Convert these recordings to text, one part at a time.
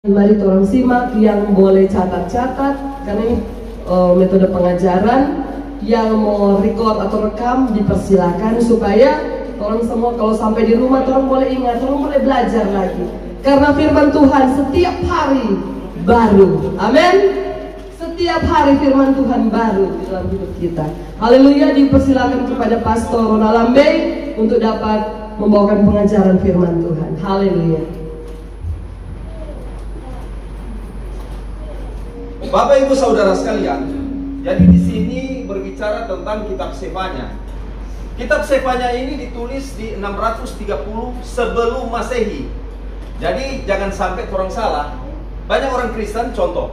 Mari tolong simak, yang boleh catat-catat karena ini metode pengajaran. Yang mau record atau rekam dipersilakan supaya orang semua kalau sampai di rumah orang boleh ingat, orang boleh belajar lagi. Karena firman Tuhan setiap hari baru. Amin. Setiap hari firman Tuhan baru di dalam hidup kita. Haleluya. Dipersilakan kepada Pastor Ronald Lambe untuk dapat membawakan pengajaran firman Tuhan. Haleluya. Bapak Ibu Saudara sekalian, jadi di sini berbicara tentang kitab Sefanya. Kitab Sefanya ini ditulis di 630 sebelum Masehi. Jadi jangan sampai orang salah. Banyak orang Kristen, contoh.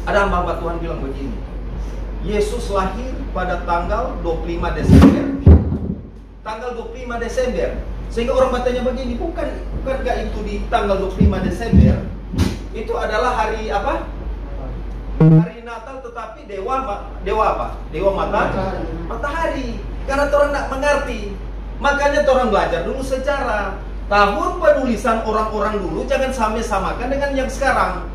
Ada hamba Tuhan bilang begini, Yesus lahir pada tanggal 25 Desember. Tanggal 25 Desember. Sehingga orang bertanya begini, bukankah itu di tanggal 25 Desember? Itu adalah hari apa? Hari Natal, tetapi dewa apa? Dewa matahari. Karena orang tidak mengerti. Makanya orang belajar dulu sejarah. Tahun penulisan orang-orang dulu jangan sampai samakan dengan yang sekarang.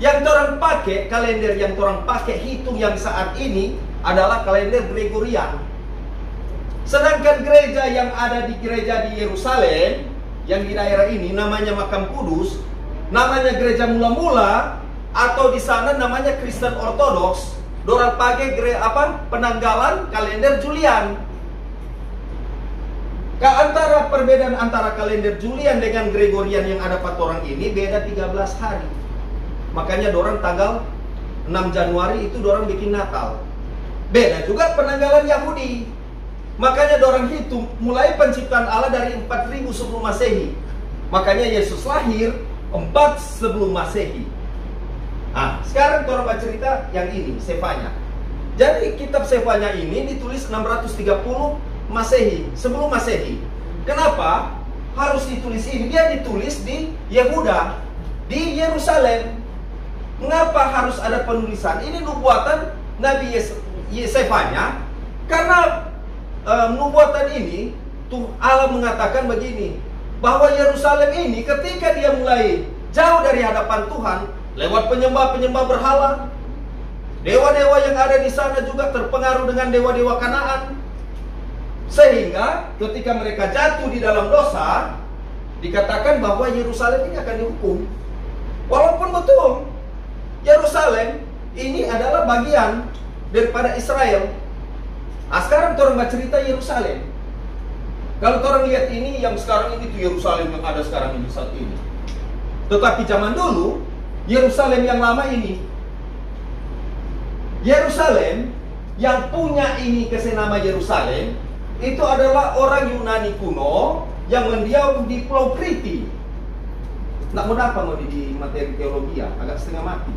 Yang orang pakai, kalender yang orang pakai hitung yang saat ini adalah kalender Gregorian. Sedangkan gereja yang ada di Yerusalem, yang di daerah ini namanya Makam Kudus, namanya gereja mula-mula, atau di sana namanya Kristen Ortodoks. Dorang pakai penanggalan kalender Julian. Antara perbedaan antara kalender Julian dengan Gregorian yang ada pada orang ini beda 13 hari. Makanya dorang tanggal 6 Januari itu dorang bikin Natal. Beda juga penanggalan Yahudi. Makanya dorang hitung mulai penciptaan Allah dari 4000 sebelum Masehi. Makanya Yesus lahir 4 sebelum Masehi. Sekarang orang baca cerita yang ini, Sefanya. Jadi kitab Sefanya ini ditulis 630 Masehi, sebelum Masehi. Kenapa harus ditulis ini? Dia ditulis di Yehuda, di Yerusalem. Mengapa harus ada penulisan? Ini nubuatan Nabi Sefanya. Karena nubuatan ini Allah mengatakan begini, bahwa Yerusalem ini ketika dia mulai jauh dari hadapan Tuhan, lewat penyembah-penyembah berhala, dewa-dewa yang ada di sana juga terpengaruh dengan dewa-dewa Kanaan. Sehingga ketika mereka jatuh di dalam dosa, dikatakan bahwa Yerusalem ini akan dihukum. Walaupun betul, Yerusalem ini adalah bagian daripada Israel. Sekarang orang bercerita Yerusalem. Kalau orang lihat ini, yang sekarang ini itu Yerusalem yang ada sekarang ini saat ini. Tetapi zaman dulu, Yerusalem yang lama ini, Yerusalem yang punya ini kesenama Yerusalem, itu adalah orang Yunani kuno yang mendiam di Pulau Kriti. Nggak mau apa mau di materi teologi ya, agak setengah mati.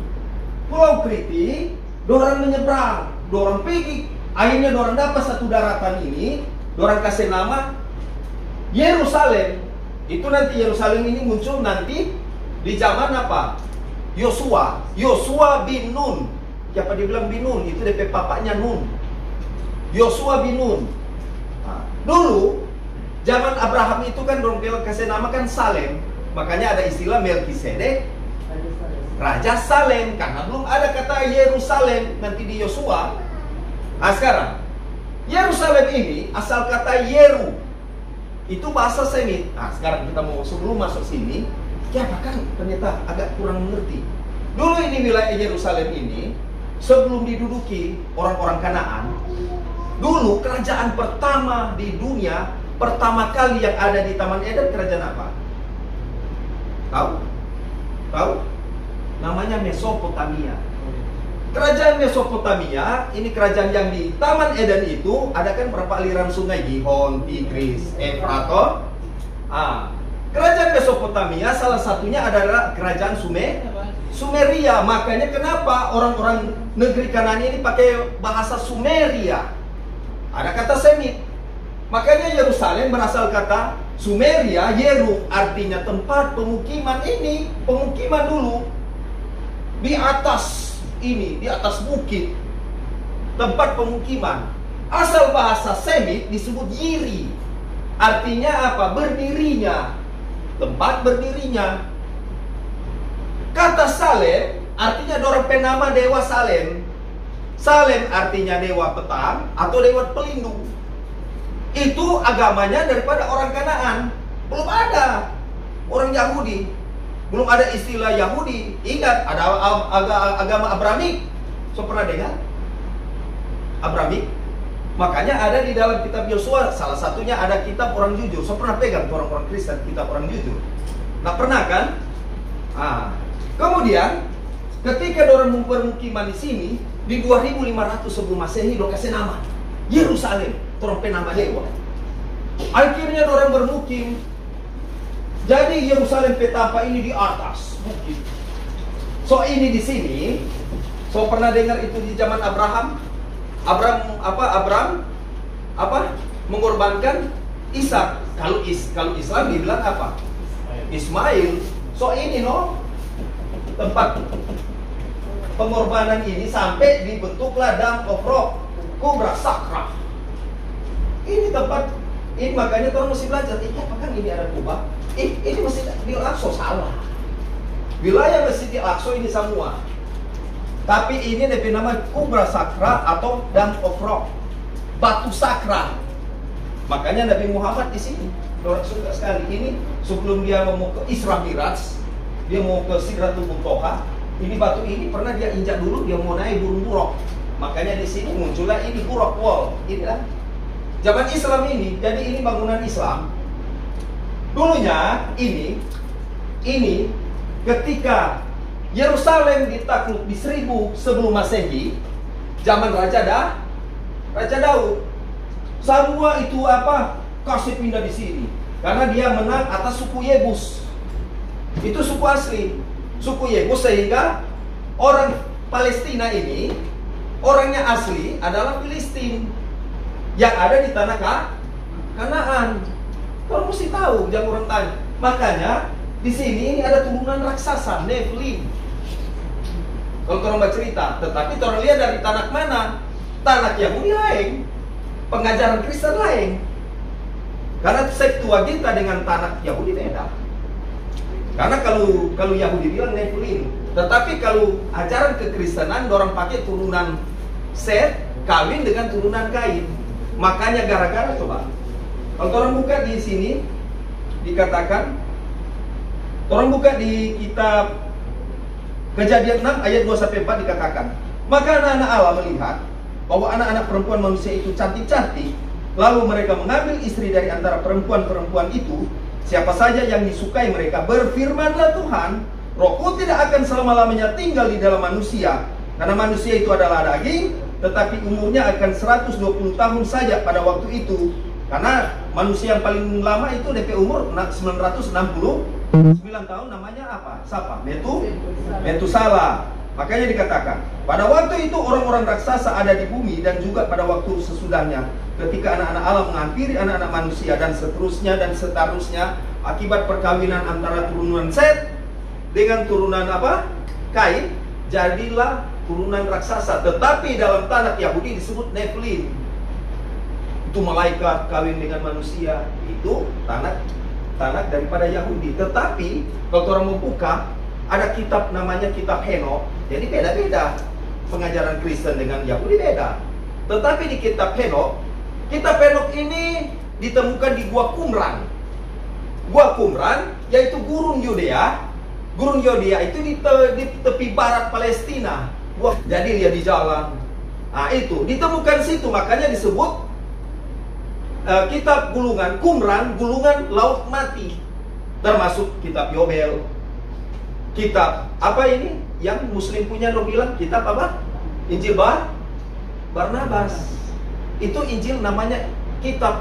Pulau Kriti, dorang menyeberang, dorang pergi, akhirnya dorang dapat satu daratan ini, dorang kasih nama Yerusalem. Itu nanti Yerusalem ini muncul nanti di zaman apa? Yosua bin Nun. Siapa dia bilang bin Nun? Itu DP papanya Nun. Yosua bin Nun. Dulu zaman Abraham itu kan dorong kasih nama kan Salem. Makanya ada istilah Melkisedek Raja Salem, karena belum ada kata Yerusalem nanti di Yosua. Sekarang Yerusalem ini asal kata Yeru, itu bahasa Semit. Sekarang kita mau sebelum masuk sini, ya kan ternyata agak kurang mengerti. Dulu ini wilayah Yerusalem ini sebelum diduduki orang-orang Kanaan. Dulu kerajaan pertama di dunia, pertama kali yang ada di Taman Eden, kerajaan apa? Tahu? Namanya Mesopotamia. Kerajaan Mesopotamia, ini kerajaan yang di Taman Eden itu ada kan berapa aliran sungai? Gihon, Tigris, Efraton. Kerajaan Mesopotamia salah satunya adalah kerajaan Sumeria. Makanya kenapa orang-orang negeri Kanaan ini pakai bahasa Sumeria? Ada kata Semit. Makanya Yerusalem berasal kata Sumeria, Yeru, artinya tempat pemukiman ini, pemukiman dulu di atas ini, di atas bukit, tempat pemukiman. Asal bahasa Semit disebut Yiri, artinya apa? Berdirinya, tempat berdirinya. Salem artinya dorang penama dewa Salem. Salem artinya dewa petang atau dewa pelindung. Itu agamanya daripada orang Kanaan. Belum ada orang Yahudi. Belum ada istilah Yahudi. Ingat, ada agama Abramik. So pernah dengar? Abramik. Makanya ada di dalam kitab Yosua. Salah satunya ada kitab orang jujur. So pernah pegang orang-orang Kristen kitab orang jujur. Nah pernah kan? Kemudian ketika orang mempermukiman di sini di 2500 sebelum Masehi, lo kasih nama Yerusalem. Orang penama dewa. Akhirnya orang bermukim. Jadi Yerusalem petapa ini di atas bukit. So ini di sini. So pernah dengar itu di zaman Abraham? Abraham mengorbankan Ishak. Kalau Islam dibilang apa? Ismail. So ini tempat pengorbanan ini sampai dibentuklah Dam of Rock, Kubra Sakra. Ini tempat. Ini makanya orang mesti belajar. Apakah ini ada Kubah? Ini Masjid Al-Aqsa salah. Wilayah Masjid Al-Aqsa ini semua. Tapi ini lebih nama Kubra Sakra atau Dam of Rock, batu sakra. Makanya Nabi Muhammad di sini, orang suka sekali. Ini sebelum dia mau ke Isra Miraj, dia mau ke Sidratul Muntaha. Ini batu ini pernah dia injak dulu, dia mau naik burung buruk. Makanya di sini muncullah ini buruk wall. Inilah zaman Islam ini. Jadi ini bangunan Islam. Dulunya ini ketika Yerusalem ditakluk di 1000 sebelum Masehi, zaman Raja Daud. Semua itu kasih pindah di sini karena dia menang atas suku Yebus. Itu suku asli, suku Yebus, sehingga orang Palestina ini orangnya asli adalah Filistin yang ada di tanah Kanaan. Kalau mesti tahu, jangan orang tanya. Makanya di sini ini ada turunan raksasa, Nephilim. Kalau orang baca cerita, tetapi orang lihat dari tanah mana? Tanah Yahudi lain, pengajaran Kristen lain. Karena Septuaginta dengan tanah Yahudi beda. Karena kalau Yahudi bilang Nephilim, tetapi kalau ajaran kekristenan orang pakai turunan Set kawin dengan turunan Kain. Makanya gara-gara coba. Kalau orang buka di sini dikatakan, orang buka di kitab Kejadian 6 ayat 2-4 dikatakan, maka anak-anak Allah melihat bahwa anak-anak perempuan manusia itu cantik-cantik, lalu mereka mengambil istri dari antara perempuan-perempuan itu, siapa saja yang disukai mereka. Berfirmanlah Tuhan, Rohku tidak akan selama-lamanya tinggal di dalam manusia, karena manusia itu adalah daging, tetapi umurnya akan 120 tahun saja pada waktu itu. Karena manusia yang paling lama itu DP umur 969 tahun, namanya apa? Siapa? Metusala. Makanya dikatakan, pada waktu itu orang-orang raksasa ada di bumi, dan juga pada waktu sesudahnya, ketika anak-anak Allah menghampiri anak-anak manusia, dan seterusnya akibat perkawinan antara turunan Set dengan turunan Kain, jadilah turunan raksasa. Tetapi dalam tanah Yahudi disebut Nephilim. Itu malaikat kawin dengan manusia. Itu tanah daripada Yahudi. Tetapi kalau orang membuka, ada kitab namanya kitab Henokh. Jadi beda-beda pengajaran Kristen dengan Yahudi beda. Tetapi di kitab Henokh ini ditemukan di Gua Qumran. Gua Qumran yaitu gurun Yudea. Gurun Yudea itu di tepi barat Palestina. Jadi dia di jalan. Nah itu ditemukan situ, makanya disebut kitab gulungan Qumran, gulungan laut mati. Termasuk kitab Yobel. Kitab ini yang Muslim punya, lo bilang kitab apa? Injil Barnabas. Itu Injil namanya kitab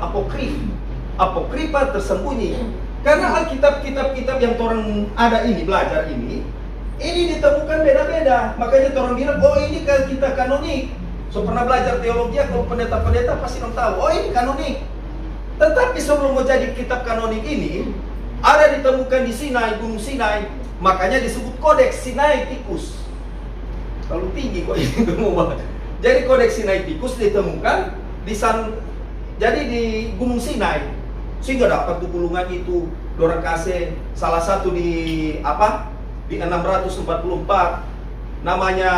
apokrifa tersembunyi. Karena kitab-kitab yang orang ada ini, belajar ini ditemukan beda-beda. Makanya orang bilang, oh ini kitab kanonik. So pernah belajar teologi, kalau pendeta-pendeta pasti tahu, oh ini kanonik. Tetapi sebelum menjadi kitab kanonik ini, ada ditemukan di Sinai, Gunung Sinai. Makanya disebut Kodeks Sinaiticus. Terlalu tinggi kok ini semua. Jadi Kodeks Sinaiticus ditemukan di Gunung Sinai. Sehingga dapat tuh gulungan itu, dorang kasih salah satu di di 644 namanya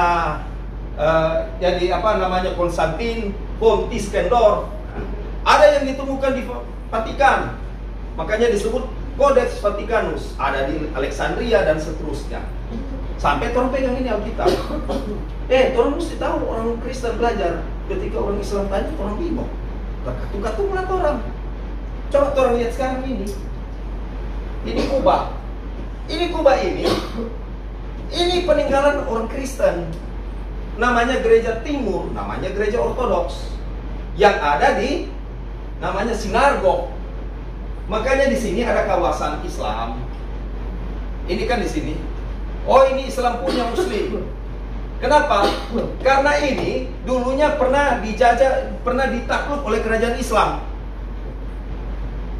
Konstantin von Tischendorf. Ada yang ditemukan di Vatikan, makanya disebut Codex Vaticanus. Ada di Alexandria dan seterusnya. Sampai orang pegang ini Alkitab. Orang mesti tahu, orang Kristen belajar. Ketika orang Islam tanya, orang bingung. Terkatung-katung lah orang. Coba orang lihat sekarang ini. Ini Kuba. Ini peninggalan orang Kristen. Namanya gereja Timur, namanya gereja Ortodoks. Yang ada di namanya sinagog. Makanya di sini ada kawasan Islam. Ini kan di sini. Oh, ini Islam punya Muslim. Kenapa? Karena ini dulunya pernah dijajah, pernah ditakluk oleh kerajaan Islam.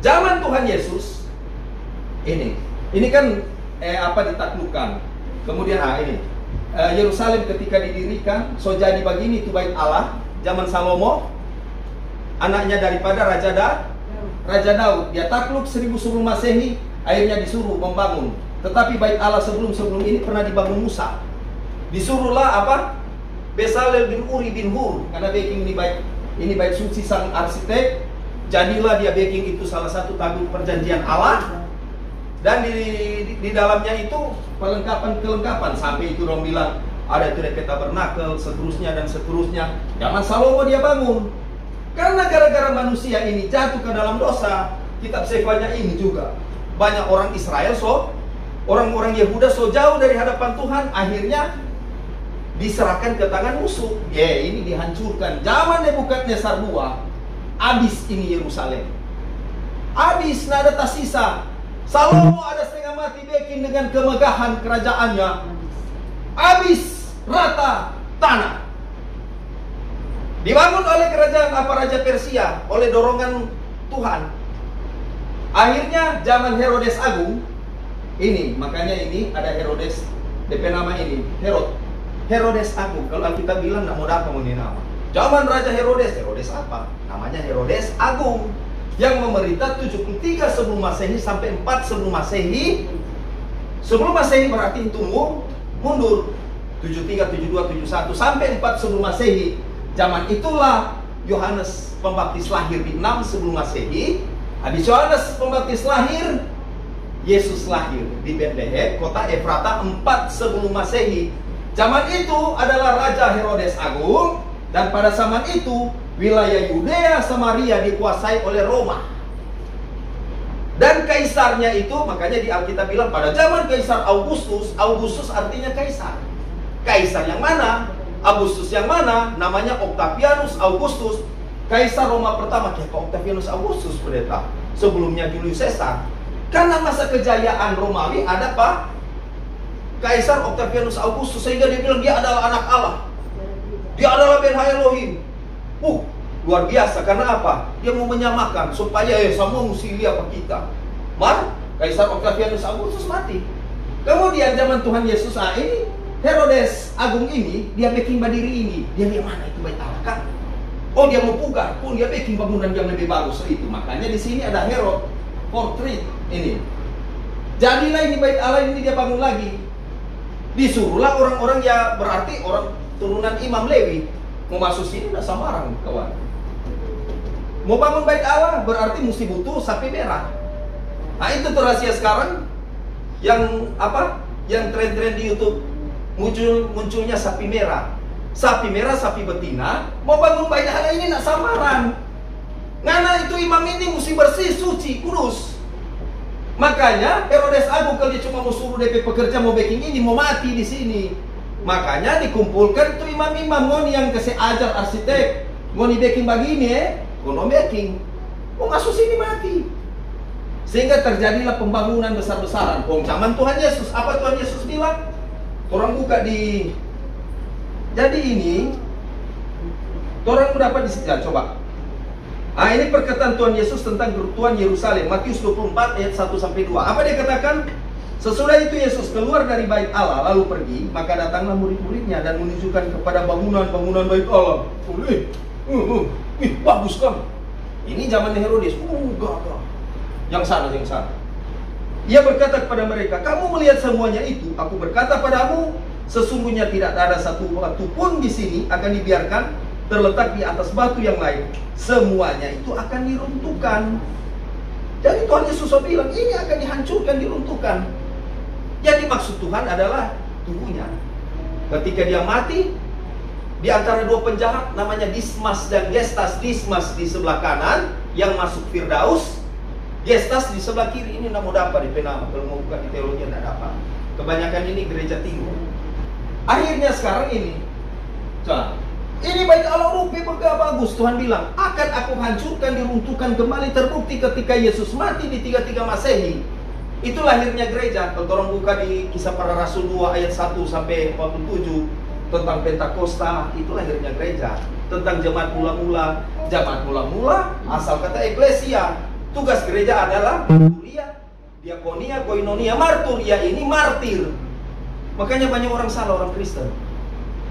Zaman Tuhan Yesus ini kan ditaklukkan. Kemudian ini Yerusalem ketika didirikan, so jadi begini itu bait Allah zaman Salomo, anaknya daripada Raja Daud. Dia takluk 1000 sebelum Masehi, akhirnya disuruh membangun. Tetapi bait Allah sebelum ini pernah dibangun Musa. Disuruhlah Bezalel bin Uri bin Hur, karena backing ini bait suci sang arsitek. Jadilah dia backing itu salah satu tabut perjanjian Allah. Dan di dalamnya itu kelengkapan sampai itu orang bilang ada itu DP tabernakel, seterusnya dan seterusnya. Zaman Salomo dia bangun. Karena gara-gara manusia ini jatuh ke dalam dosa, kitab Sefanya ini juga banyak orang Israel orang-orang Yehuda jauh dari hadapan Tuhan, akhirnya diserahkan ke tangan musuh. Ini dihancurkan. Zaman Nebukadnezar II, habis ini Yerusalem. Habis, nggak ada tersisa. Salomo ada setengah mati bikin dengan kemegahan kerajaannya. Habis rata tanah. Dibangun oleh kerajaan Raja Persia oleh dorongan Tuhan. Akhirnya zaman Herodes Agung ini, makanya ini ada Herodes, DP nama ini Herodes Agung. Kalau Alkitab bilang nggak mau dapat ini nama. Zaman Raja Herodes apa? Namanya Herodes Agung, yang memerintah 73 sebelum Masehi sampai 4 sebelum Masehi. Sebelum Masehi berarti tunggu mundur 73, 72, 71 sampai 4 sebelum Masehi. Zaman itulah Yohanes Pembaptis lahir di 6 sebelum Masehi. Habis Yohanes Pembaptis lahir, Yesus lahir di Betlehem, kota Efrata 4 sebelum Masehi. Zaman itu adalah Raja Herodes Agung, dan pada zaman itu wilayah Yudea Samaria dikuasai oleh Roma. Dan kaisarnya itu, makanya di Alkitab bilang pada zaman Kaisar Augustus artinya kaisar. Kaisar yang mana? Augustus yang mana? Namanya Octavianus Augustus. Kaisar Roma pertama, Octavianus Augustus pendeta. Sebelumnya Julius Caesar. Karena masa kejayaan Romawi ada Kaisar Octavianus Augustus, sehingga dia bilang dia adalah anak Allah. Dia adalah Ben Elohim. Luar biasa. Karena apa? Dia mau menyamakan supaya semua mesti lihat kita. Kaisar Octavianus Augustus mati. Kemudian zaman Tuhan Yesus ini Herodes Agung ini dia bikin berdiri ini. Dia lihat mana itu bait Allah kan? Oh, dia mau pugar pun dia bikin bangunan yang lebih bagus itu. Makanya di sini ada Herod portrait ini. Jadilah ini bait Allah ini dia bangun lagi. Disuruhlah orang-orang ya berarti orang turunan Imam Lewi mau masuk sini nggak sembarang kawan. Mau bangun bait Allah berarti mesti butuh sapi merah. Nah itu tuh rahasia sekarang yang yang tren-tren di YouTube munculnya sapi merah, sapi betina. Mau bangun bait Allah ini nggak samaran. Karena itu imam ini mesti bersih, suci, kudus. Makanya Herodes Agung kalau dia cuma mau suruh DP pekerja mau backing ini mau mati di sini. Makanya dikumpulkan tuh imam-imam ngoni yang kasih ajar arsitek, ngoni backing begini kono backing. Mau masuk sini mati. Sehingga terjadilah pembangunan besar-besaran. Zaman Tuhan Yesus, apa Tuhan Yesus bilang? Orang buka di. Jadi ini orang berapa di sini? Coba. Ini perkataan Tuhan Yesus tentang kerutuan Yerusalem, Matius 24 ayat 1 sampai 2. Apa dia katakan? Sesudah itu Yesus keluar dari bait Allah lalu pergi, maka datanglah murid-muridnya dan menunjukkan kepada bangunan bait Allah. Bagus kan? Ini zaman Herodes. Gagah. Yang sana. Ia berkata kepada mereka, kamu melihat semuanya itu? Aku berkata padamu, sesungguhnya tidak ada satu batu pun di sini akan dibiarkan terletak di atas batu yang lain. Semuanya itu akan diruntuhkan. Jadi Tuhan Yesus bilang, ini akan dihancurkan, diruntuhkan. Jadi maksud Tuhan adalah tubuhnya. Ketika dia mati, di antara dua penjahat namanya Dismas dan Gestas. Dismas di sebelah kanan yang masuk Firdaus, Gestas di sebelah kiri. Ini mau dapat di penama, kalau mau buka di teologi tidak dapat. Kebanyakan ini gereja timur. Akhirnya sekarang ini, ini baik Allah rupi bergak bagus. Tuhan bilang, akan aku hancurkan, diruntuhkan kembali. Terbukti ketika Yesus mati di 33 Masehi. Itu lahirnya gereja. Kalau orang buka di Kisah Para Rasul 2 ayat 1 sampai 47 tentang Pentakosta, itu lahirnya gereja. Tentang jemaat mula-mula. Jemaat mula-mula asal kata eklesia. Tugas gereja adalah marturia, diakonia, koinonia. Marturia ini martir. Makanya banyak orang salah, orang Kristen.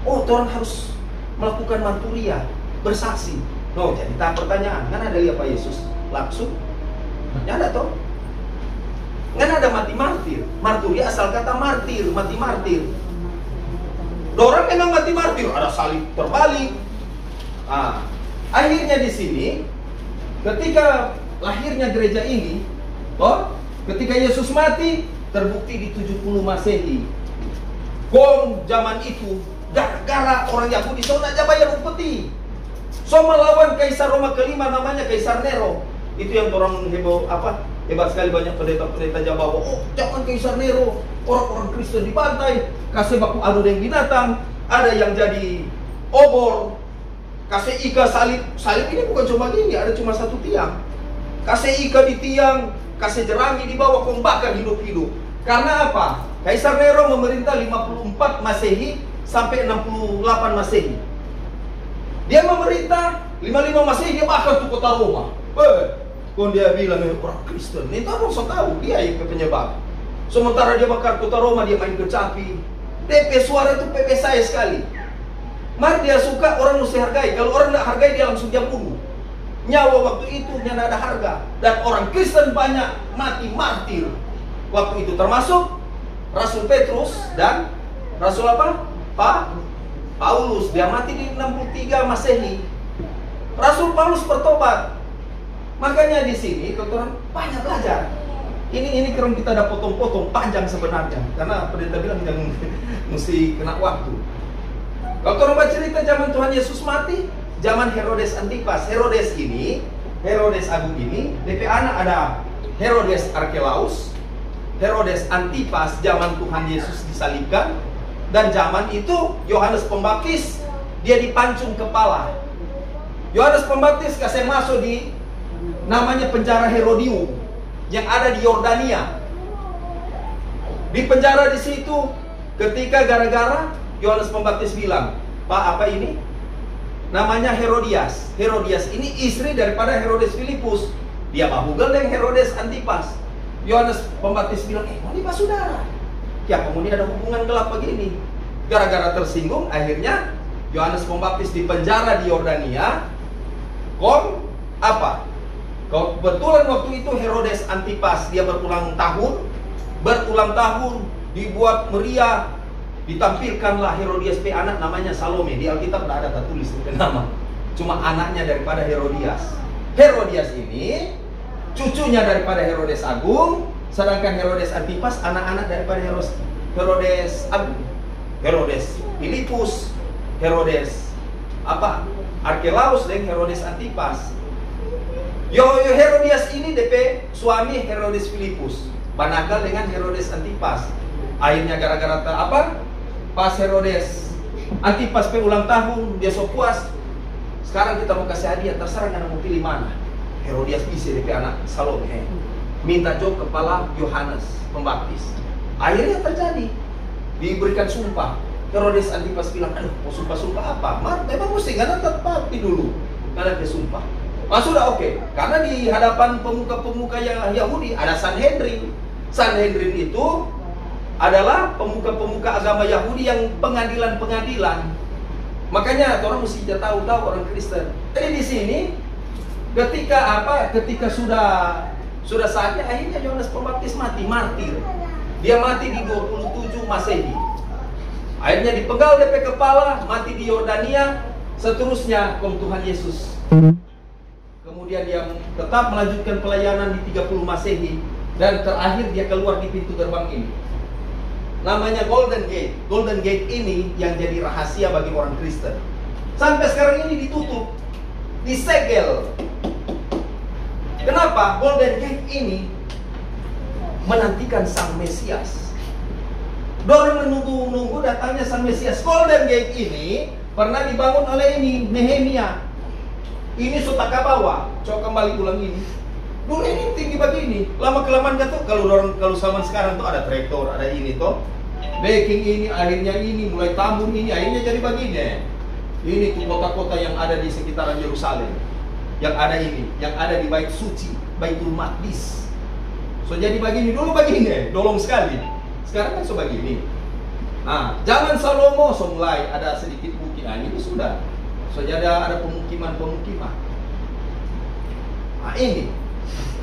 Oh, orang harus melakukan marturia, bersaksi. No, jadi tak pertanyaan. Kan ada lihat Pak Yesus langsung? Ya ada toh? Kan ada mati martir. Marturia asal kata martir, mati martir. Orang memang mati martir, ada salib terbalik. Akhirnya di sini, ketika lahirnya gereja ini, ketika Yesus mati, terbukti di 70 Masehi. Zaman itu, gara-gara orang Yahudi so nak bayar upeti, so melawan Kaisar Roma kelima namanya Kaisar Nero. Itu yang orang heboh hebat sekali, banyak pendeta-pendeta Jawa. Oh, jangan Kaisar Nero, orang-orang Kristen dibantai, kasih baku adu dengan binatang, ada yang jadi obor, kasih ika salib. Salib ini bukan cuma gini, ada cuma satu tiang. Kasih ika di tiang, kasih jerangi di bawah, kong bakar hidup-hidup. Karena apa? Kaisar Nero memerintah 54 Masehi sampai 68 Masehi. Dia memerintah 55 Masehi, dia bakar tuh kota Roma. Kok dia bilang orang Kristen, ini tak usah tahu, dia yang penyebab. Sementara dia bakar kota Roma, dia main kecapi. DP suara itu PP saya sekali. Mari dia suka, orang mesti hargai. Kalau orang tidak hargai, dia langsung dia bunuh. Nyawa waktu itu tidak ada harga. Dan orang Kristen banyak mati martir waktu itu, termasuk Rasul Petrus dan Rasul apa? Paulus. Dia mati di 63 Masehi. Rasul Paulus bertobat. Makanya di sini orang banyak belajar. Ini keren, kita ada potong-potong panjang sebenarnya, karena pendeta bilang yang mesti kena waktu. Kalau orang baca cerita zaman Tuhan Yesus mati, zaman Herodes Antipas. Herodes Agung ini, DP anak ada Herodes Archelaus, Herodes Antipas zaman Tuhan Yesus disalibkan, dan zaman itu Yohanes Pembaptis dia dipancung kepala. Yohanes Pembaptis kasih masuk di namanya penjara Herodium yang ada di Yordania. Di penjara di situ ketika gara-gara Yohanes Pembaptis bilang, Pak, apa ini? Namanya Herodias. Herodias ini istri daripada Herodes Filipus. Dia bahugel dengan Herodes Antipas. Yohanes Pembaptis bilang, ini Pak saudara. Ya, kemudian ada hubungan gelap begini. Gara-gara tersinggung, akhirnya Yohanes Pembaptis dipenjara di Yordania. Kebetulan waktu itu Herodes Antipas dia berulang tahun dibuat meriah, ditampilkanlah Herodias pe anak namanya Salome. Di Alkitab tidak ada tertulis nama, cuma anaknya daripada Herodias. Herodias ini cucunya daripada Herodes Agung, sedangkan Herodes Antipas anak-anak daripada Herodes Agung. Herodes Filipus, Herodes Archelaus dan Herodes Antipas. Herodias ini DP suami Herodes Filipus, banakal dengan Herodes Antipas. Akhirnya gara-gara pas Herodes Antipas pe ulang tahun, dia so puas. Sekarang kita mau kasih hadiah, terserah kan mau pilih mana. Herodias bisa DP anak Salome minta jok kepala Yohanes Pembaptis. Akhirnya terjadi, diberikan sumpah. Herodes Antipas bilang, aduh mau sumpah-sumpah apa? Memang mesti karena tepati dulu karena dia sumpah. Sudah oke. Karena di hadapan pemuka-pemuka yang Yahudi ada Sanhedrin. Sanhedrin itu adalah pemuka-pemuka agama Yahudi yang pengadilan-pengadilan. Makanya orang mesti tahu orang Kristen. Jadi di sini ketika sudah Sudah saatnya akhirnya Yohanes Pembaptis mati, martir. Dia mati di 27 Masehi. Akhirnya dipenggal DP kepala, mati di Yordania. Seterusnya kom Tuhan Yesus. Kemudian dia tetap melanjutkan pelayanan di 30 Masehi. Dan terakhir dia keluar di pintu gerbang ini. Namanya Golden Gate. Golden Gate ini yang jadi rahasia bagi orang Kristen. Sampai sekarang ini ditutup, disegel. Kenapa? Golden Gate ini menantikan Sang Mesias. Dorang menunggu-nunggu datangnya Sang Mesias. Golden Gate ini pernah dibangun oleh ini Nehemia. Ini sutaka bawah. Coba kembali ulang ini. Dulu ini tinggi begini. Lama-kelamaan jatuh. Kalau zaman sekarang tuh ada traktor, ada ini tuh. Backing ini, akhirnya ini, mulai tambun ini, akhirnya jadi begini. Ini tuh kota-kota yang ada di sekitaran Yerusalem. Yang ada ini, yang ada di Bait Suci, Baitul Maqdis. So jadi begini, dulu begini, dolong sekali. Sekarang kan so begini. Nah, zaman Salomo so mulai ada sedikit bukit. Nah, ini sudah. So jadi ada pemukiman-pemukiman. Nah, ini.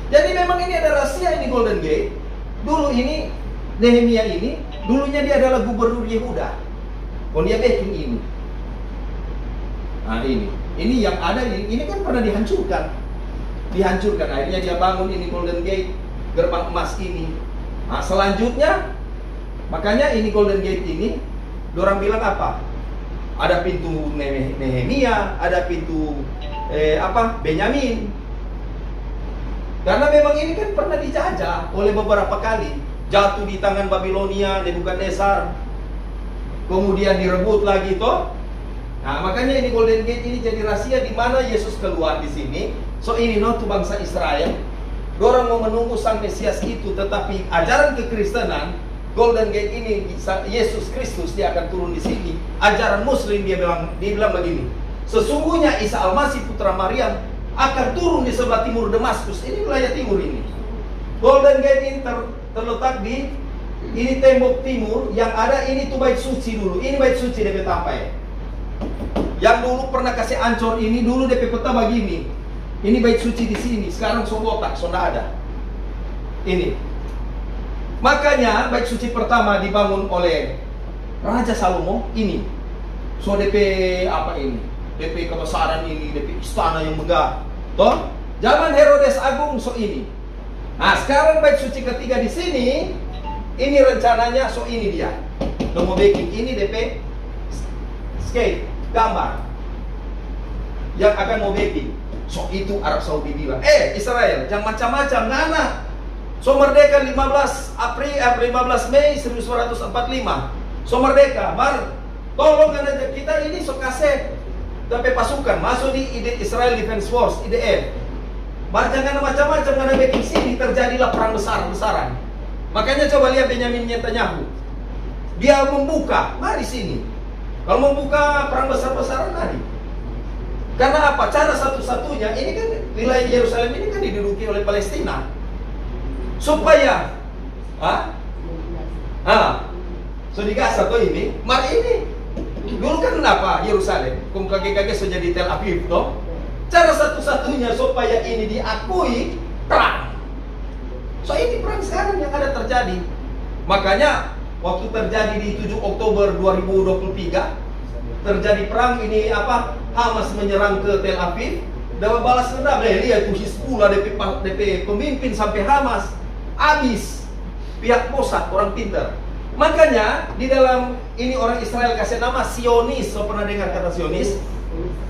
Jadi memang ini ada rahasia ini Golden Gate. Dulu ini Nehemia ini, dulunya dia adalah gubernur Yehuda. Dia backing ini. Nah ini yang ada ini kan pernah dihancurkan. Dihancurkan, akhirnya dia bangun ini Golden Gate, gerbang emas ini. Nah selanjutnya, makanya ini Golden Gate ini, dorang bilang apa? Ada pintu Nehemia, ada pintu Benyamin. Karena memang ini kan pernah dijajah oleh beberapa kali. Jatuh di tangan Babilonia, Nebukadnezar. Kemudian direbut lagi toh. Nah, makanya ini Golden Gate ini jadi rahasia di mana Yesus keluar di sini. So ini tuh bangsa Israel. Dorang mau menunggu Sang Mesias itu, tetapi ajaran kekristenan Golden Gate ini Yesus Kristus dia akan turun di sini. Ajaran Muslim dia bilang begini. Sesungguhnya Isa Al-Masih putra Maryam akan turun di sebelah timur Damaskus. Ini wilayah timur ini. Golden Gate ini terletak di ini tembok timur, yang ada ini tuh Bait Suci dulu. Ini Bait Suci DP Tapai. Yang dulu pernah kasih ancor ini dulu DP peta begini. Ini Bait Suci di sini, sekarang so botak, so nggak ada. Ini. Makanya Bait Suci pertama dibangun oleh Raja Salomo ini. So DP apa ini? DP kebesaran ini, DP istana yang megah. Toh, zaman Herodes Agung so ini. Nah, sekarang Bait Suci ketiga di sini, ini rencananya so ini dia. Mau bikin ini DP skate, gambar yang akan mau bikin. So itu Arab Saudi bilang, Israel, jangan macam-macam, ngana. So merdeka 15 Mei 1945. So merdeka, tolong aja kita ini so kasih tapi pasukan masuk di Israel Defense Force, IDF. Jangan macam-macam, karena baking sini terjadilah perang besar-besaran. Makanya coba lihat Benyamin Netanyahu. Dia membuka, mari sini. Kalau membuka perang besar-besaran, mari. Karena apa? Cara satu-satunya, ini kan wilayah Yerusalem ini kan diduduki oleh Palestina. Supaya so di Gaza tuh ini, mari ini. Dulu kan kenapa Yerusalem? Kaget-kaget so jadi Tel Aviv toh. Cara satu-satunya supaya ini diakui, perang. So ini perang sekarang yang ada terjadi. Makanya waktu terjadi di 7 Oktober 2023 terjadi perang ini Hamas menyerang ke Tel Aviv. Dapat balas dendam. Lihat tuh Hizbullah DP pemimpin sampai Hamas habis. Pihak Mossad orang pintar. Makanya di dalam ini orang Israel kasih nama Sionis. So pernah dengar kata Sionis?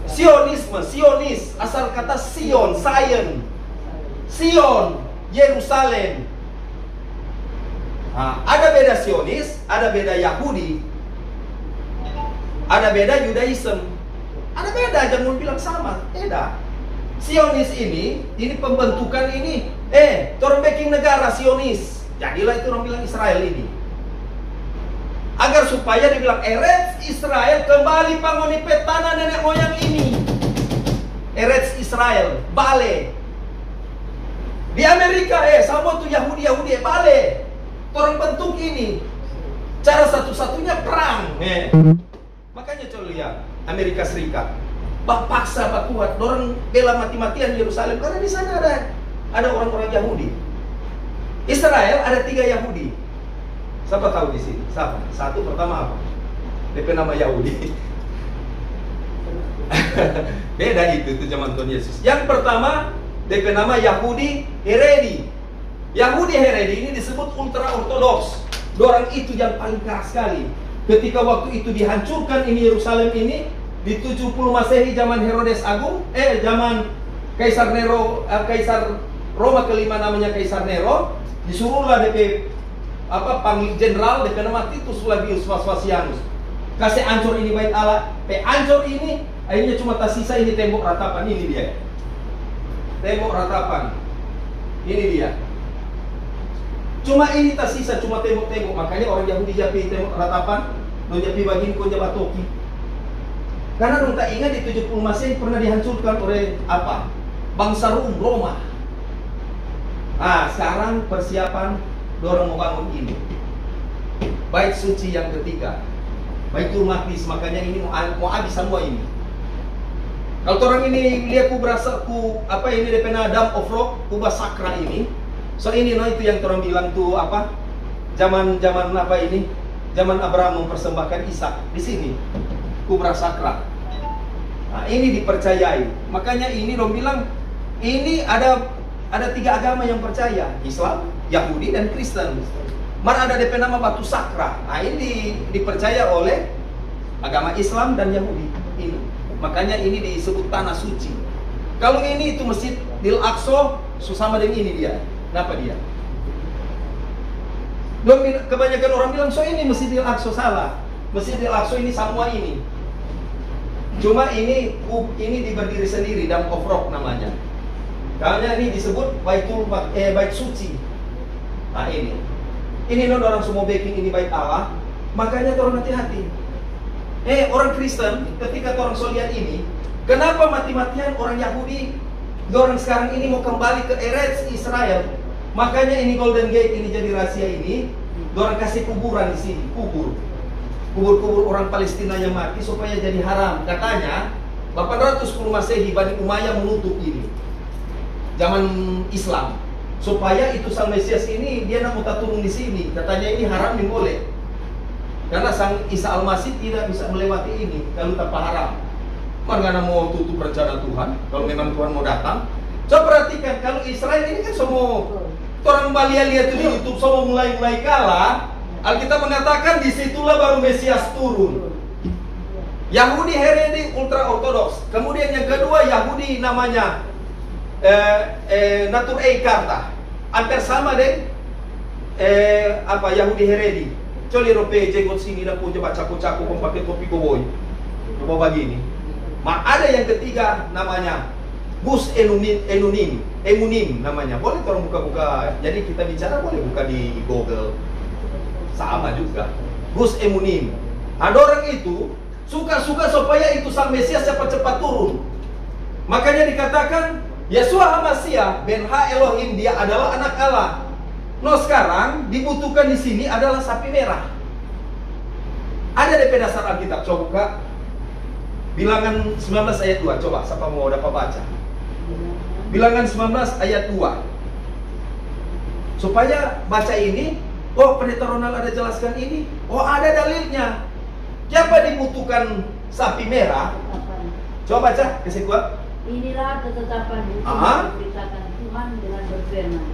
Sionis, asal kata Sion, Sion, Yerusalem. Nah, ada beda Sionis, ada beda Yahudi, ada beda Yudaism, ada beda, jangan bilang sama, beda. Sionis ini pembentukan ini, orang bikin negara Sionis, jadilah itu orang bilang Israel ini. Agar supaya dibilang Eretz Israel kembali pangoni tanah nenek moyang ini. Eretz Israel, Bale. Di Amerika sama tuh Yahudi Bale. Orang bentuk ini. Cara satu-satunya perang. Makanya coba lihat Amerika Serikat. Paksa kuat, orang bela mati-matian Yerusalem karena di sana ada orang-orang Yahudi. Israel ada 3 Yahudi. Siapa tahu di sini? Siapa? Satu pertama apa? DP nama Yahudi. Beda itu zaman Tuhan Yesus. Yang pertama DP nama Yahudi Heredi. Yahudi Heredi ini disebut ultra ortodoks. Dorang itu yang paling keras sekali. Ketika waktu itu dihancurkan ini Yerusalem ini di 70 Masehi zaman Herodes Agung, zaman Kaisar Nero, Kaisar Roma kelima namanya Kaisar Nero, disuruhlah DP panggil jenderal DP nama Titus Flavius Vespasianus. Kasih hancur ini bait Allah, hancur ini, akhirnya cuma tersisa ini tembok ratapan, ini dia. Tembok ratapan. Ini dia. Cuma ini tersisa, cuma tembok-tembok. Makanya orang Yahudi japi tembok ratapan, no japi bagin ko jabat toki. Karena dong tak ingat di 70 Masehi pernah dihancurkan oleh apa? Bangsa Roma. Nah, sekarang persiapan dorong mau bangun ini. Bait suci yang ketiga. Baitul Maqdis, makanya ini mau habis semua ini. Kalau orang ini lihat ini DP Dam of Rock, kubah sakra ini. So ini itu yang orang bilang tuh apa? Zaman apa ini? Zaman Abraham mempersembahkan Ishak di sini. Kubah sakra. Nah, ini dipercayai. Makanya ini orang bilang ini ada 3 agama yang percaya, Islam, Yahudi dan Kristen. Mana ada DP nama batu sakra. Nah, ini dipercaya oleh agama Islam dan Yahudi. Ini. Makanya ini disebut tanah suci. Kalau ini itu Masjid Al-Aqsa, sama dengan ini dia. Kenapa dia? Kebanyakan orang bilang, so ini Masjid Al-Aqsa salah. Masjid Al-Aqsa ini semua ini. Cuma ini berdiri sendiri, Dam of Rock namanya. Karena ini disebut bait suci. Nah ini. Ini orang semua backing ini bait Allah. Makanya orang hati-hati. Orang Kristen ketika orang lihat ini, kenapa mati-matian orang Yahudi, orang sekarang ini mau kembali ke Eretz Israel? Makanya ini Golden Gate ini jadi rahasia ini, orang kasih kuburan di sini, kubur orang Palestina yang mati supaya jadi haram. Katanya 810 Masehi Bani Umayyah menutup ini, zaman Islam, supaya itu Sang Mesias ini dia nak mau turun di sini. Katanya ini haram nih boleh. Karena Sang Isa Al-Masih tidak bisa melewati ini kalau tanpa haram. Mana mau tutup rencana Tuhan kalau memang Tuhan mau datang. Coba perhatikan, kalau Israel ini kan semua orang Bali lihat di YouTube semua mulai kalah. Alkitab mengatakan disitulah baru Mesias turun. Yahudi Heredi ultra ortodoks. Kemudian yang kedua Yahudi namanya Natur Eikarta. Hampir sama deh Yahudi Heredi. Coli rope jenggot sini dan punya caku-caku pakai topi koboi. Coba begini. Ada yang ketiga namanya Gus Emunim namanya. Boleh orang buka-buka. Jadi kita bicara boleh buka di Google. Sama juga. Gus Emunim. Ada orang itu suka-suka supaya itu Sang Mesias cepat-cepat turun. Makanya dikatakan Yeshua HaMashiach Ben Ha Elohim, dia adalah anak Allah. No, sekarang dibutuhkan di sini adalah sapi merah. Ada di dasar Alkitab, coba buka. Bilangan 19 ayat 2, coba siapa mau dapat baca. Bilangan 19 ayat 2. Supaya baca ini, oh Pendeta Ronald ada jelaskan ini, oh ada dalilnya. Siapa dibutuhkan sapi merah? Coba baca, kasih gua. Inilah ketetapan hukum yang diberitakan Tuhan dengan berfirman,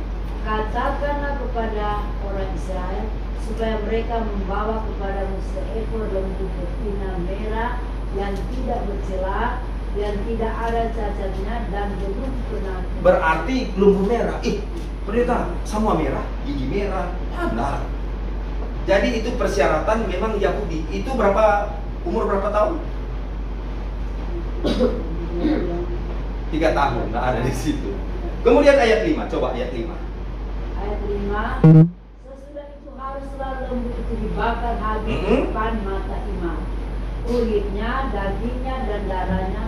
katakanlah kepada orang Israel supaya mereka membawa kepadamu seekor lembu betina merah yang tidak bercela, yang tidak ada cacatnya dan belum pernah. Berarti lembu merah. Pendeta, semua merah, gigi merah, benar. Jadi itu persyaratan memang Yahudi. Itu umur berapa tahun? 3 tahun, nggak ada di situ. Kemudian ayat 5, coba ayat 5. Ayat 5. Sesudah itu haruslah lembu itu dibakar habis depan mata imam. Kulitnya, dagingnya, dan darahnya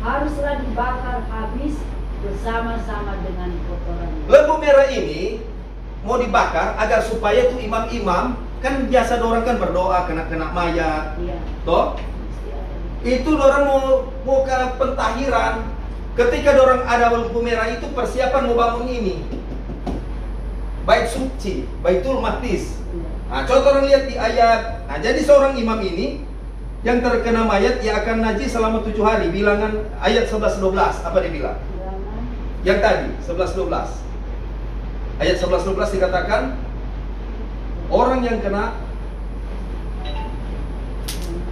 haruslah dibakar habis bersama-sama dengan kotorannya. Lembu merah ini mau dibakar agar supaya tuh imam-imam, kan biasa orang kan berdoa kena mayat, iya. Toh? Itu orang mau ke pentahiran. Ketika orang ada lampu merah itu persiapan mau bangun ini. bait suci, Baitul Maqdis. Nah, contoh orang lihat di ayat. Nah, jadi seorang imam ini yang terkena mayat, ia akan najis selama 7 hari. Bilangan ayat 11-12, apa dia bilang? Yang tadi, 11-12. Ayat 11-12 dikatakan, orang yang kena,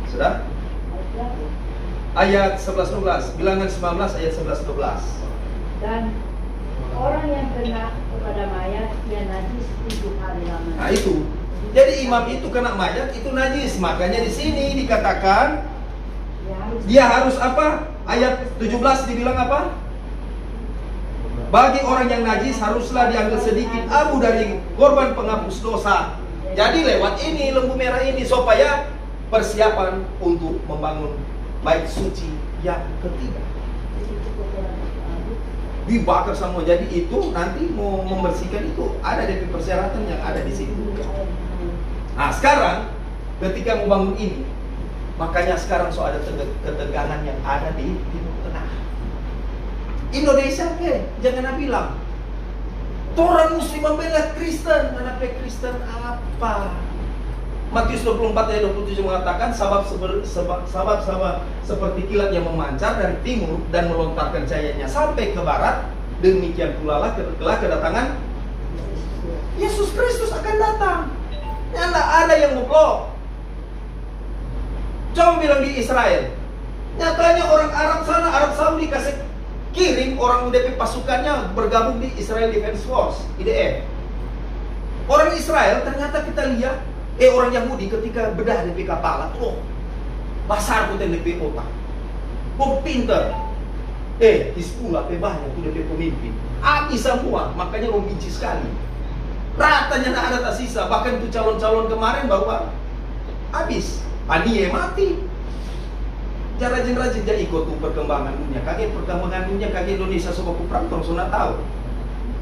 sudah? Ayat 11-12, bilangan 19 ayat 11-12. Dan orang yang kena kepada mayat, ia najis 7 hari lamanya. Nah itu, jadi imam itu kena mayat itu najis. Makanya di sini dikatakan dia harus apa? Ayat 17 dibilang apa? Bagi orang yang najis haruslah diambil sedikit abu dari korban penghapus dosa. Jadi lewat ini lembu merah ini supaya persiapan untuk membangun bait suci yang ketiga. Dibakar semua. Jadi itu nanti mau membersihkan itu ada dari persyaratan yang ada di situ. Nah sekarang ketika mau bangun ini, makanya sekarang so ada ketegangan yang ada di Timur Tengah. Indonesia jangan bilang orang muslim membela Kristen. Kenapa Kristen apa? Matius 24 ayat 27 mengatakan sabab seperti kilat yang memancar dari timur dan melontarkan cahayanya sampai ke barat, demikian pula lah kedatangan Yesus Kristus akan datang. Ya, tidak ada yang ngeblok. Coba bilang di Israel, nyatanya orang Arab sana, Arab Saudi kasih kirim orang UDP pasukannya bergabung di Israel Defense Force, IDF. Orang Israel ternyata kita lihat, orang Yahudi ketika bedah DP kepala, basar pun DP otak, pinter. Hizbullah banyak tuh DP pemimpin, api semua, makanya benci sekali. Ratanya tidak ada tak sisa. Bahkan itu calon-calon kemarin bahwa habis, Anie mati. Rajin-rajin dia ikut tuh perkembangan dunia. Kaget perkembangan dunia, kaget Indonesia sobat perang, sudah tahu.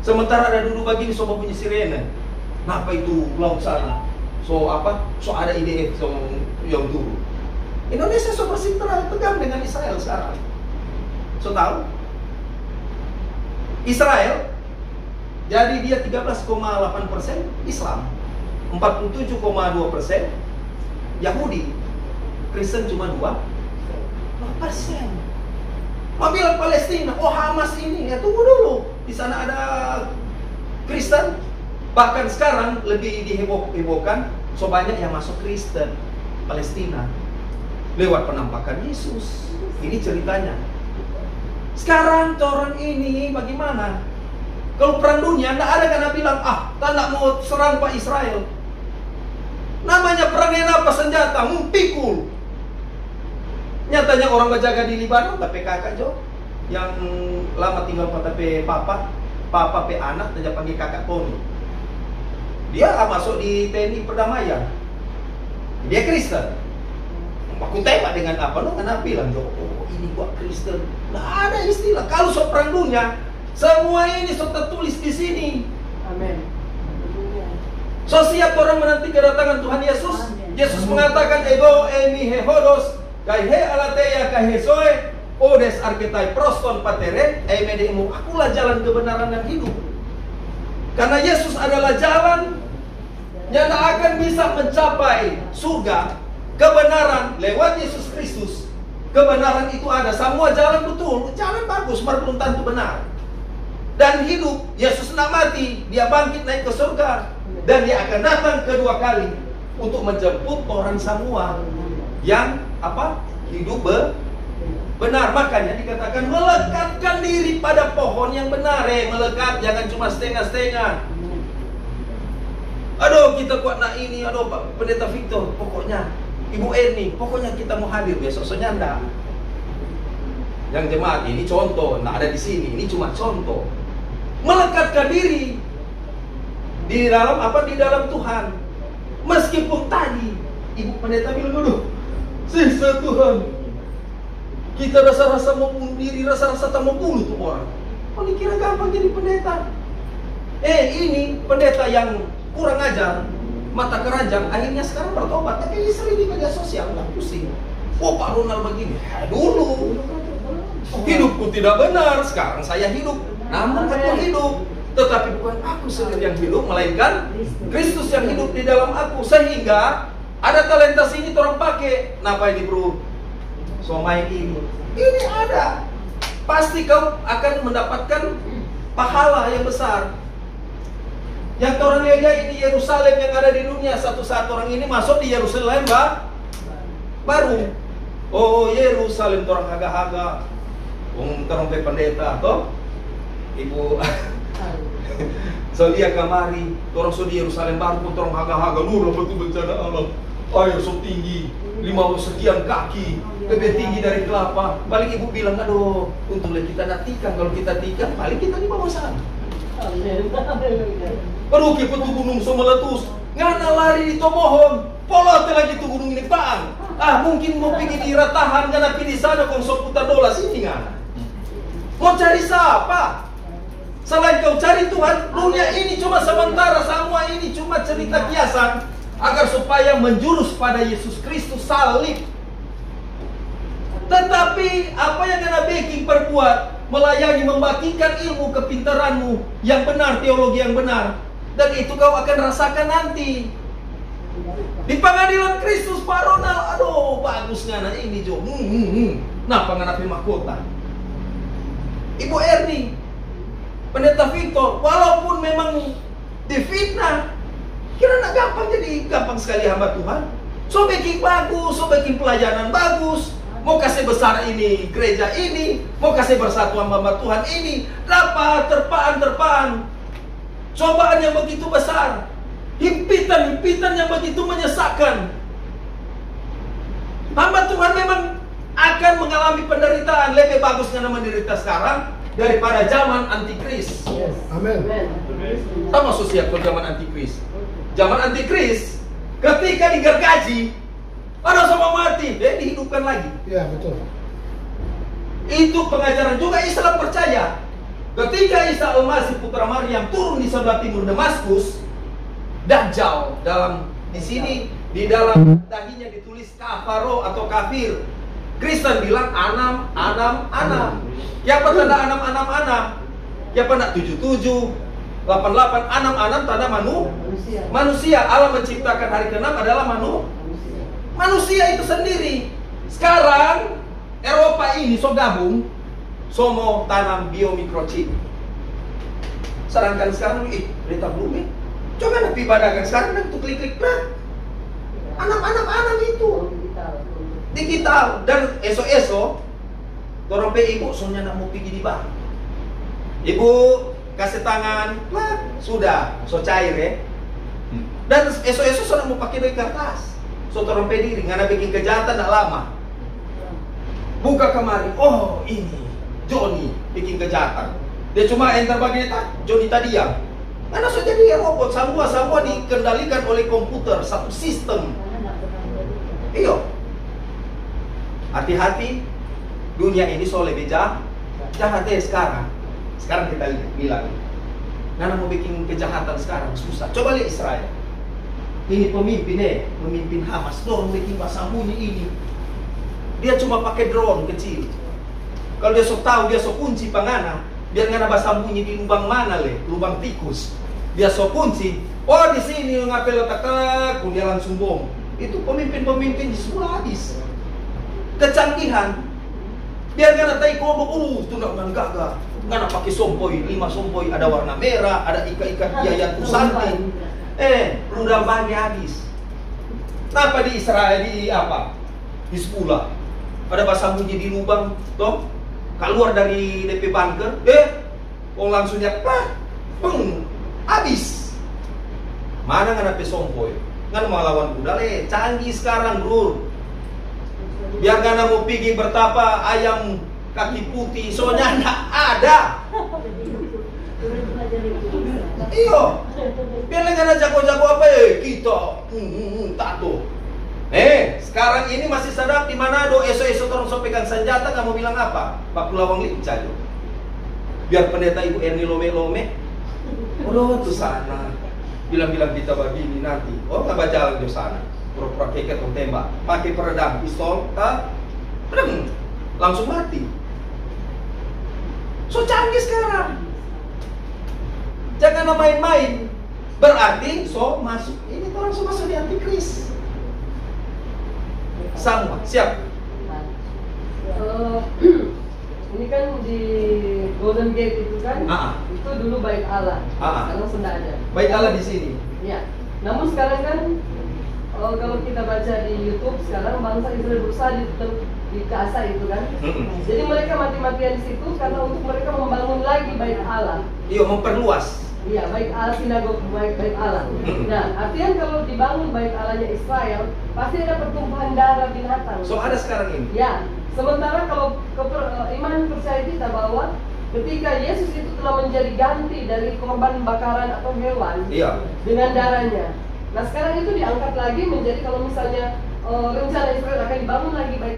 Sementara ada dulu begini sobat punya sirene. Kenapa itu laut sana? So ada IDF yang dulu. Indonesia so bersih tegang dengan Israel sekarang. So tahu? Israel jadi dia 13,8% Islam, 47,2% Yahudi, Kristen cuma 2%. Mau bilang Palestina, Hamas ini, ya tunggu dulu. Di sana ada Kristen, bahkan sekarang lebih dihebohkan, so banyak yang masuk Kristen Palestina lewat penampakan Yesus. Ini ceritanya. Sekarang orang ini bagaimana? Kalau perang dunia, tidak ada karena bilang, tak mau serang Pak Israel. Namanya perangnya apa? Senjata, pikul. Nyatanya orang berjaga di Libanon, tapi kakak Jo, yang lama tinggal pada papa pe anak, dan panggil kakak Tony. Dia masuk di TNI Perdamaian. Dia Kristen. Aku tembak dengan apa? Kenapa bilang Jo? Ini gua Kristen. Nggak ada istilah. Kalau so perang dunia, semua ini so tertulis di sini. Amin. So siap orang menanti kedatangan Tuhan Yesus. Yesus mengatakan, ego emi hehodos, kai he alateya kai he soe, odes arketai proston patere, emedemu. Akulah jalan kebenaran dan hidup. Karena Yesus adalah jalan yang akan bisa mencapai surga. Kebenaran lewat Yesus Kristus. Kebenaran itu ada. Semua jalan betul, jalan bagus, belum tentu benar. Dan hidup, Yesus tidak mati, dia bangkit naik ke surga, dan dia akan datang kedua kali untuk menjemput orang semua yang hidup benar. Makanya dikatakan melekatkan diri pada pohon yang benar. Melekat, jangan cuma setengah-setengah. Aduh kita kuat nak ini, aduh Pak Pendeta Victor, pokoknya Ibu Erni, pokoknya kita mau hadir besok, enggak. Yang jemaat ini contoh, nah ada di sini, ini cuma contoh. Melekatkan diri di dalam di dalam Tuhan. Meskipun tadi Ibu Pendeta bilang, aduh, sisa Tuhan, kita rasa-rasa mau bunuh diri, rasa-rasa tak mau bunuh tuh orang. Oh, dikira gampang jadi pendeta. Ini pendeta yang kurang ajar, mata keranjang, akhirnya sekarang bertobat. Tapi sering di media sosial, nggak pusing. Oh Pak Ronald begini, dulu hidupku tidak benar, sekarang saya hidup. Namun aku hidup. Tetapi bukan aku sendiri yang hidup, melainkan Kristus yang hidup di dalam aku. Sehingga ada talenta sini orang pakai. Napa ini bro? Somai ini. Ini ada. Pasti kau akan mendapatkan pahala yang besar. Yang orang lihat ini Yerusalem yang ada di dunia. Satu saat orang ini masuk di Yerusalem baru. Oh Yerusalem orang haga-haga. Orang pendeta toh. Ibu so dia kamari, orang so di Yerusalem baru pun orang haga-haga. Lu betul bencana alam. Air so tinggi 50 sekian kaki, lebih tinggi dari kelapa. Paling ibu bilang, aduh, untunglah kita nak tikam. Kalau kita tikam, paling kita di bawah sana. Aduh, kita tuh gunung so meletus. Ngana lari di Tomohon, polote lagi tuh gunung ini bang. Mungkin mau pergi di Ratahan, ngana pergi di sana kong so putar dola sini ngana. Mau cari siapa? Selain kau cari Tuhan, dunia ini cuma sementara, semua ini cuma cerita kiasan agar supaya menjurus pada Yesus Kristus salib. Tetapi apa yang kena baking perbuat, melayani, membagikan ilmu kepintaranmu yang benar, teologi yang benar, dan itu kau akan rasakan nanti di pengadilan Kristus. Pak Ronald, aduh bagus ngana ini Jo. Nah penganapi mahkota. Ibu Erni, Pendeta Victor, walaupun memang difitnah, kira nak gampang, jadi gampang sekali hamba Tuhan. So baking bagus, so baking pelayanan bagus, mau kasih besar ini gereja ini, mau kasih bersatu hamba Tuhan ini, dapat terpaan, cobaan yang begitu besar, himpitan yang begitu menyesakkan. Hamba Tuhan memang akan mengalami penderitaan. Lebih bagus karena menderita sekarang daripada zaman antikris. Yes. Amin. Sama sosial ke zaman antikris. Zaman antikris, ketika digergaji, ada sama mati, dihidupkan lagi. Ya betul. Itu pengajaran juga Islam percaya. Ketika Isa Al-Masih putra Maryam turun di sebelah timur Damaskus, Dajjal di sini di dalam dahinya ditulis kafaro atau kafir. Kristen bilang anam. Yang bertanda anam. Yang pernah 77, 88, anam tanda manusia. Allah menciptakan hari ke-6 adalah manusia itu sendiri. Sekarang Eropa ini so gabung, so mau tanam biomikrochip. Sedangkan sekarang berita bumi, coba nabi badakan sekarang tuh klik anam itu digital. Dan esok dorong ibu soalnya nak mau pergi di bank, ibu kasih tangan, sudah so cair ya. Dan esok sudah mau pakai dari kertas, so dorong diri ngana bikin kejahatan tak lama, buka kemari, oh ini Johnny bikin kejahatan. Dia cuma enter bagian Johnny tadi ya. Karena sudah jadi robot, semua dikendalikan oleh komputer, satu sistem. Iyo, hati-hati, dunia ini so lebih jahatnya sekarang. Sekarang kita bilang, karena mau bikin kejahatan sekarang susah. Coba lihat Israel. Ini pemimpin Hamas, dorong bikin sembunyi ini. Dia cuma pakai drone kecil. Kalau dia sok tahu, dia sok kunci pangana, biar ngana sembunyi di lubang mana lubang tikus. Dia sok kunci. Oh di sini ngapel letak, dia langsung bom. Itu pemimpin di semua habis. Kecanggihan. Biar ngana tai kobok, tunda gagah. Ngana pakai sompoi, 5 sompoi, ada warna merah, ada ikat biaya tusanti. Udah banyak habis. Kenapa di Israel di apa? Di Hizbullah. Ada sembunyi di lubang, toh? Keluar dari DP bunker, langsung habis. Mana ngana pe sompoi? Ngana mau lawan budal, canggih sekarang, bro. Biar ngana mau pergi bertapa ayam kaki putih, soalnya enggak ada. Iyo, biar ngana jago-jago apa kita tato. Sekarang ini masih sadap di Manado, esok orang so pegang senjata, kamu bilang apa? Pak Pulawang lincah. Biar pendeta Ibu Erni lome-lome, tuh sana. Bilang-bilang kita begini nanti, nggak baca di sana. Pura-pura keket atau tembak, pakai peredam pistol, langsung mati. So canggih sekarang. Jangan main-main. Berarti masuk. Ini orang masuk di antikris. Semua siap. Ini kan di Golden Gate itu kan, itu dulu Bait Allah. Sekarang sudah ada. Bait Allah di sini. Ya. Namun sekarang kan kalau kita baca di YouTube sekarang bangsa Israel berusaha di Gaza itu kan. Jadi mereka mati-matian di situ karena untuk mereka membangun lagi Bait Allah. Iya, memperluas. Iya, Bait Allah, sinagog Bait Allah. Nah, artinya kalau dibangun Bait Allahnya Israel, pasti ada pertumpahan darah binatang. So ada sekarang ini. Ya, sementara kalau iman percaya kita bahwa ketika Yesus itu telah menjadi ganti dari korban bakaran atau hewan, iya, dengan darahnya. Nah sekarang itu diangkat lagi menjadi kalau misalnya rencana Israel akan dibangun lagi Bait